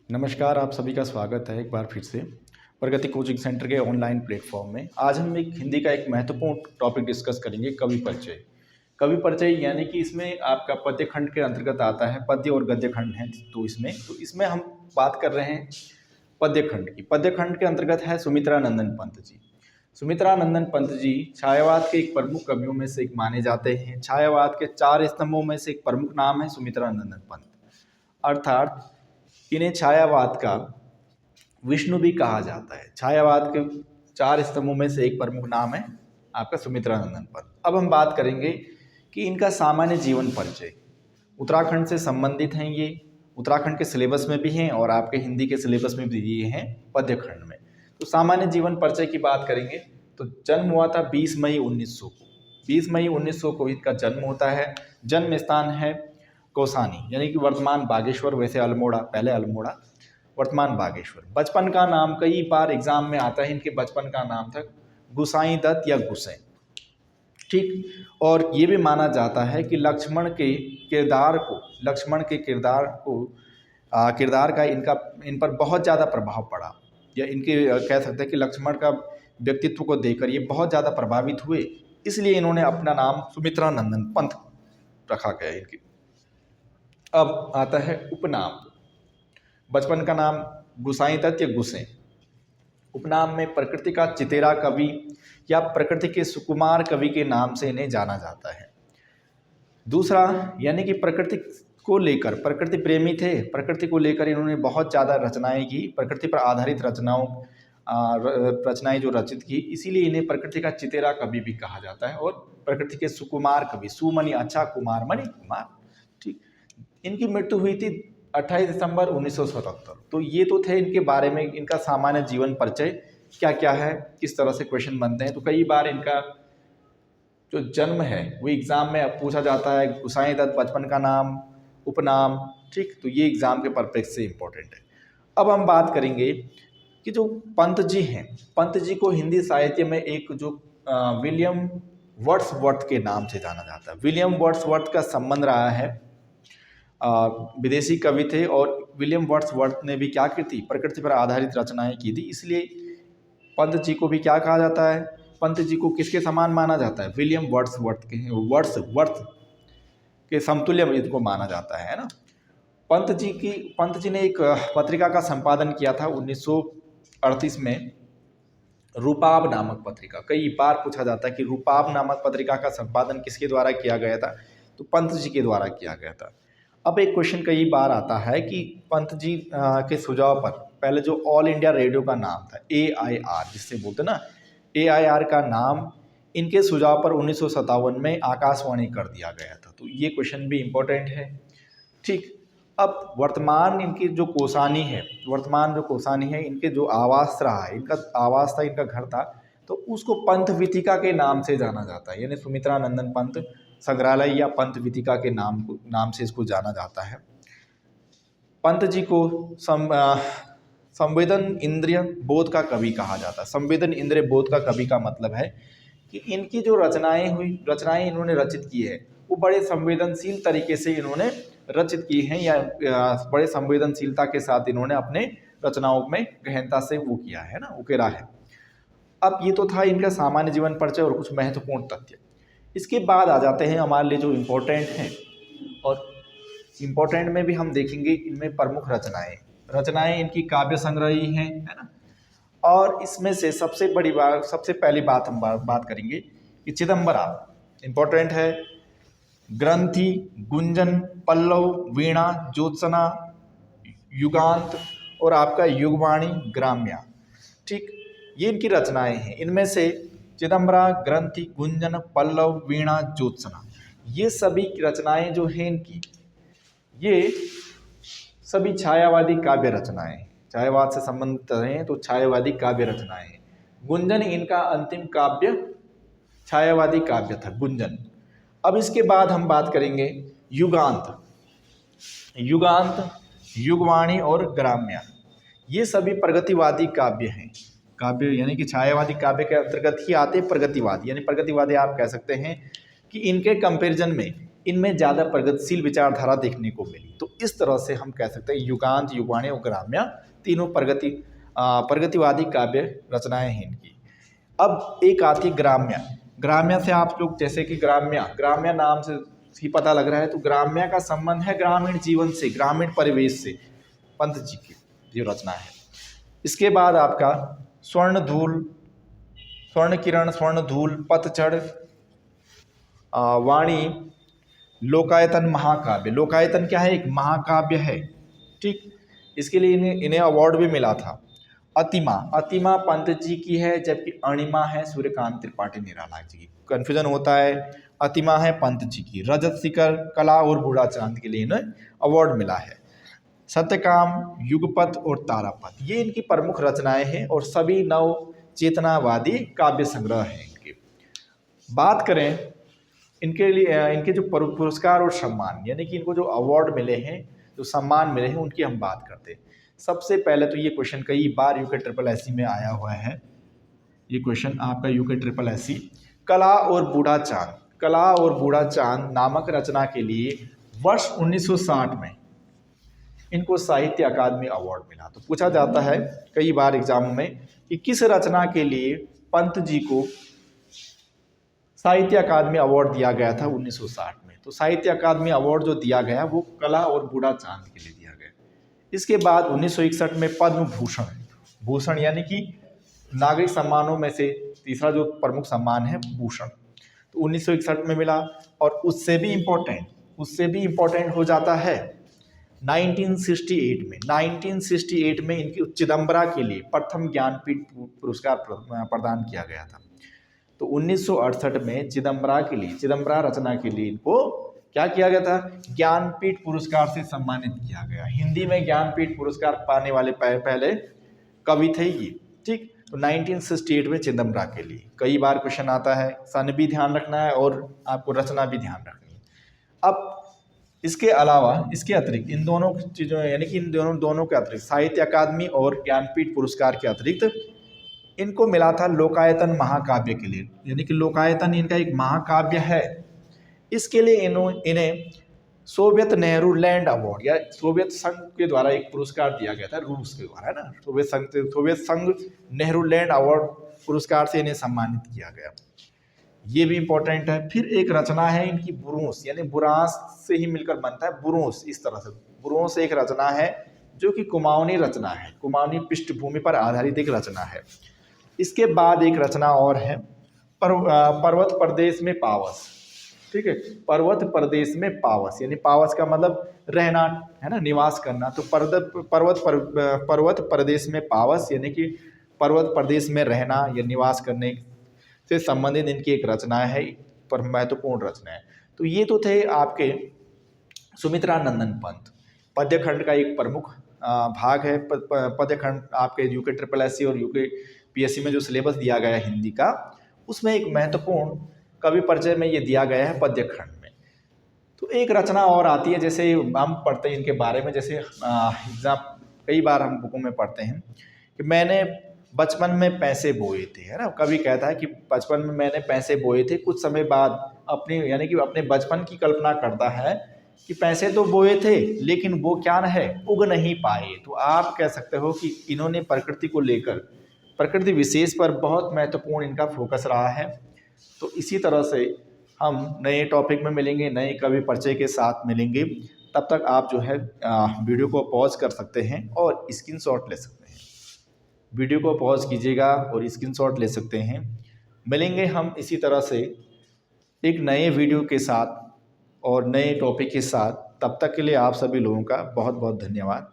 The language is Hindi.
नमस्कार, आप सभी का स्वागत है एक बार फिर से प्रगति कोचिंग सेंटर के ऑनलाइन प्लेटफॉर्म में। आज हम एक हिंदी का एक महत्वपूर्ण टॉपिक डिस्कस करेंगे, कवि परिचय। कवि परिचय यानी कि इसमें आपका पद्य खंड के अंतर्गत आता है, पद्य और गद्य खंड है। तो इसमें हम बात कर रहे हैं पद्य खंड की। पद्य खंड के अंतर्गत है सुमित्रानंदन पंत जी। सुमित्रानंदन पंत जी छायावाद के एक प्रमुख कवियों में से एक माने जाते हैं। छायावाद के 4 स्तंभों में से एक प्रमुख नाम है सुमित्रानंदन पंत, अर्थात इन्हें छायावाद का विष्णु भी कहा जाता है। छायावाद के 4 स्तंभों में से एक प्रमुख नाम है आपका सुमित्रानंदन पंत। अब हम बात करेंगे कि इनका सामान्य जीवन परिचय। उत्तराखंड से संबंधित हैं ये, उत्तराखंड के सिलेबस में भी हैं और आपके हिंदी के सिलेबस में भी दिए हैं पद्य खंड में। तो सामान्य जीवन परिचय की बात करेंगे तो जन्म हुआ था 20 मई 1900 को। 20 मई 1900 को इनका जन्म होता है। जन्म स्थान है कौसानी यानी कि वर्तमान बागेश्वर, वैसे अल्मोड़ा, पहले अल्मोड़ा, वर्तमान बागेश्वर। बचपन का नाम कई बार एग्जाम में आता है, इनके बचपन का नाम था गुसाई दत्त या गुसैन, ठीक। और ये भी माना जाता है कि लक्ष्मण के किरदार का इन पर बहुत ज़्यादा प्रभाव पड़ा, या इनके कह सकते हैं कि लक्ष्मण का व्यक्तित्व को देखकर ये बहुत ज़्यादा प्रभावित हुए, इसलिए इन्होंने अपना नाम सुमित्रानंदन पंत रखा गया इनके। अब आता है उपनाम। बचपन का नाम गुसाई दत्त या गुसेन। उपनाम में प्रकृति का चितेरा कवि या प्रकृति के सुकुमार कवि के नाम से इन्हें जाना जाता है। दूसरा, यानी कि प्रकृति को लेकर, प्रकृति प्रेमी थे, प्रकृति को लेकर इन्होंने बहुत ज़्यादा रचनाएं की, प्रकृति पर आधारित रचनाएं जो रचित की, इसीलिए इन्हें प्रकृति का चितेरा कवि भी कहा जाता है। और प्रकृति के सुकुमार कवि, सुमनि अच्छा, कुमार मणि कुमार, ठीक। इनकी मृत्यु हुई थी 28 दिसंबर 1977। तो ये तो थे इनके बारे में, इनका सामान्य जीवन परिचय क्या क्या है, किस तरह से क्वेश्चन बनते हैं। तो कई बार इनका जो जन्म है वो एग्ज़ाम में पूछा जाता है, गुसाई दत्त बचपन का नाम, उपनाम, ठीक। तो ये एग्ज़ाम के पर्पज से इम्पोर्टेंट है। अब हम बात करेंगे कि जो पंत जी हैं, पंत जी को हिंदी साहित्य में एक जो विलियम वर्ड्सवर्थ के नाम से जाना जाता है। विलियम वर्ड्सवर्थ का संबंध रहा है, विदेशी कवि थे और विलियम वर्ड्सवर्थ ने भी क्या की थी, प्रकृति पर आधारित रचनाएं की थी, इसलिए पंत जी को भी क्या कहा जाता है, पंत जी को किसके समान माना जाता है, विलियम वर्ड्सवर्थ के समतुल्य इनको माना जाता है ना। पंत जी ने एक पत्रिका का संपादन किया था 1938 में, रूपाब नामक पत्रिका। कई बार पूछा जाता है कि रूपाब नामक पत्रिका का संपादन किसके द्वारा किया गया था, तो पंत जी के द्वारा किया गया था। अब एक क्वेश्चन कई बार आता है कि पंत जी के सुझाव पर पहले जो ऑल इंडिया रेडियो का नाम था AIR, जिससे बोलते ना, AIR का नाम इनके सुझाव पर 1957 में आकाशवाणी कर दिया गया था। तो ये क्वेश्चन भी इम्पोर्टेंट है, ठीक। अब वर्तमान इनकी जो कोसानी है, इनके जो आवास रहा है, इनका आवास था, इनका घर था, तो उसको पंत वीथिका के नाम से जाना जाता है, यानी सुमित्रानंदन पंत संग्रहालय या पंत वीथिका के नाम से इसको जाना जाता है। पंत जी को संवेदन इंद्रिय बोध का कवि कहा जाता है। संवेदन इंद्रिय बोध का कवि का मतलब है कि इनकी जो रचनाएं इन्होंने रचित की है वो बड़े संवेदनशील तरीके से इन्होंने रचित की हैं, या बड़े संवेदनशीलता के साथ इन्होंने अपने रचनाओं में गहनता से वो किया है ना, उकेरा है। अब ये तो था इनका सामान्य जीवन परिचय और कुछ महत्वपूर्ण तथ्य। इसके बाद आ जाते हैं हमारे लिए जो इम्पोर्टेंट हैं, और इम्पोर्टेंट में भी हम देखेंगे इनमें प्रमुख रचनाएं इनकी काव्य संग्रह ही हैं, है ना। और इसमें से सबसे पहली बात हम बात करेंगे कि चिदंबरा इम्पोर्टेंट है, ग्रंथि, गुंजन, पल्लव, वीणा, ज्योत्सना, युगांत और आपका युगवाणी, ग्राम्या, ठीक। ये इनकी रचनाएं हैं। इनमें से चिदंबरा, ग्रंथि, गुंजन, पल्लव, वीणा, ज्योत्सना, ये सभी रचनाएं जो हैं इनकी, ये सभी छायावादी काव्य रचनाएं, छायावाद से संबंधित हैं तो छायावादी काव्य रचनाएं। गुंजन इनका अंतिम काव्य छायावादी काव्य था, गुंजन। अब इसके बाद हम बात करेंगे युगांत, युगवाणी और ग्राम्या, ये सभी प्रगतिवादी काव्य हैं। काव्य यानी कि छायावादी काव्य के अंतर्गत ही आते प्रगतिवादी, यानी प्रगतिवादी आप कह सकते हैं कि इनके कंपैरिजन में इनमें ज़्यादा प्रगतिशील विचारधारा देखने को मिली। तो इस तरह से हम कह सकते हैं युगांत, युगाणी और ग्राम्य तीनों प्रगतिवादी काव्य रचनाएं हैं इनकी। अब एक आती है ग्राम्य। ग्राम्य से आप लोग जैसे कि ग्राम्य नाम से ही पता लग रहा है, तो ग्राम्य का संबंध है ग्रामीण जीवन से, ग्रामीण परिवेश से, पंत जी की जो रचना है। इसके बाद आपका स्वर्ण किरण, स्वर्ण धूल, पतझड़, वाणी, लोकायतन महाकाव्य। लोकायतन क्या है? एक महाकाव्य है, ठीक। इसके लिए इन्हें अवार्ड भी मिला था। अतिमा पंत जी की है, जबकि अणिमा है सूर्यकांत त्रिपाठी निराला जी की। कन्फ्यूजन होता है, अतिमा है पंत जी की। रजत शिखर, कला और बूढ़ा चांद के लिए इन्हें अवार्ड मिला है। सत्यकाम, युगपथ और तारापथ, ये इनकी प्रमुख रचनाएं हैं और सभी नव चेतनावादी काव्य संग्रह हैं इनके। बात करें इनके लिए, इनके जो पुरस्कार और सम्मान, यानी कि इनको जो अवार्ड मिले हैं, जो सम्मान मिले हैं, उनकी हम बात करते हैं। सबसे पहले तो ये क्वेश्चन कई बार यूके ट्रिपल एससी में आया हुआ है, ये क्वेश्चन आपका यूके ट्रिपल एससी। कला और बूढ़ा चांद नामक रचना के लिए वर्ष 1960 में इनको साहित्य अकादमी अवार्ड मिला। तो पूछा जाता है कई बार एग्जाम में कि किस रचना के लिए पंत जी को साहित्य अकादमी अवार्ड दिया गया था 1960 में। तो साहित्य अकादमी अवार्ड जो दिया गया वो कला और बूढ़ा चांद के लिए दिया गया। इसके बाद 1961 में पद्म भूषण यानी कि नागरिक सम्मानों में से तीसरा जो प्रमुख सम्मान है भूषण, तो 1961 में मिला। और उससे भी इम्पोर्टेंट हो जाता है 1968 में इनकी चिदम्बरा के लिए प्रथम ज्ञानपीठ पुरस्कार प्रदान किया गया था। तो 1968 में चिदम्बरा रचना के लिए इनको क्या किया गया था? ज्ञानपीठ पुरस्कार से सम्मानित किया गया। हिंदी में ज्ञानपीठ पुरस्कार पाने वाले पहले कवि थे ये, ठीक। तो 1968 में चिदम्बरा के लिए। कई बार क्वेश्चन आता है, सन भी ध्यान रखना है और आपको रचना भी ध्यान रखनी है। अब इसके अलावा, इसके अतिरिक्त इन दोनों चीज़ों, यानी कि इन दोनों के अतिरिक्त साहित्य अकादमी और ज्ञानपीठ पुरस्कार के अतिरिक्त इनको मिला था लोकायतन महाकाव्य के लिए, यानी कि लोकायतन इनका एक महाकाव्य है। इसके लिए इन्हें सोवियत नेहरू लैंड अवार्ड या सोवियत संघ के द्वारा एक पुरस्कार दिया गया था, रूस के द्वारा, है ना। सोवियत संघ नेहरू लैंड अवार्ड पुरस्कार से इन्हें सम्मानित किया गया। ये भी इंपॉर्टेंट है। फिर एक रचना है इनकी बुरोंस, यानी बुरांस से ही मिलकर बनता है बुरोंस। इस तरह से बुरोंस एक रचना है जो कि कुमाऊनी रचना है, कुमाऊनी पृष्ठभूमि पर आधारित एक रचना है। इसके बाद एक रचना और है पर्वत प्रदेश में पावस, ठीक है। पर्वत प्रदेश में पावस, यानी पावस का मतलब रहना, है ना, निवास करना। तो पर्वत प्रदेश में पावस यानी कि पर्वत प्रदेश में रहना या निवास करने से संबंधित इनकी एक रचना है, पर महत्वपूर्ण रचना है। तो ये तो थे आपके सुमित्रानंदन पंत। पद्यखंड का एक प्रमुख भाग है। पद्यखंड आपके यूके ट्रिपल एससी और यूके पीएससी में जो सिलेबस दिया गया है हिंदी का, उसमें एक महत्वपूर्ण कवि परिचय में ये दिया गया है पद्यखंड में। तो एक रचना और आती है, जैसे हम पढ़ते हैं इनके बारे में, जैसे एग्जाम कई बार हम बुकों में पढ़ते हैं कि मैंने बचपन में पैसे बोए थे, है ना। कवि कहता है कि बचपन में मैंने पैसे बोए थे, कुछ समय बाद यानी कि अपने बचपन की कल्पना करता है कि पैसे तो बोए थे लेकिन वो क्या है, उग नहीं पाए। तो आप कह सकते हो कि इन्होंने प्रकृति को लेकर, प्रकृति विशेष पर बहुत महत्वपूर्ण इनका फोकस रहा है। तो इसी तरह से हम नए टॉपिक में मिलेंगे, नए कवि परिचय के साथ मिलेंगे। तब तक आप जो है वीडियो को पॉज कर सकते हैं और स्क्रीनशॉट ले सकते हैं। वीडियो को पॉज कीजिएगा और स्क्रीनशॉट ले सकते हैं। मिलेंगे हम इसी तरह से एक नए वीडियो के साथ और नए टॉपिक के साथ। तब तक के लिए आप सभी लोगों का बहुत बहुत धन्यवाद।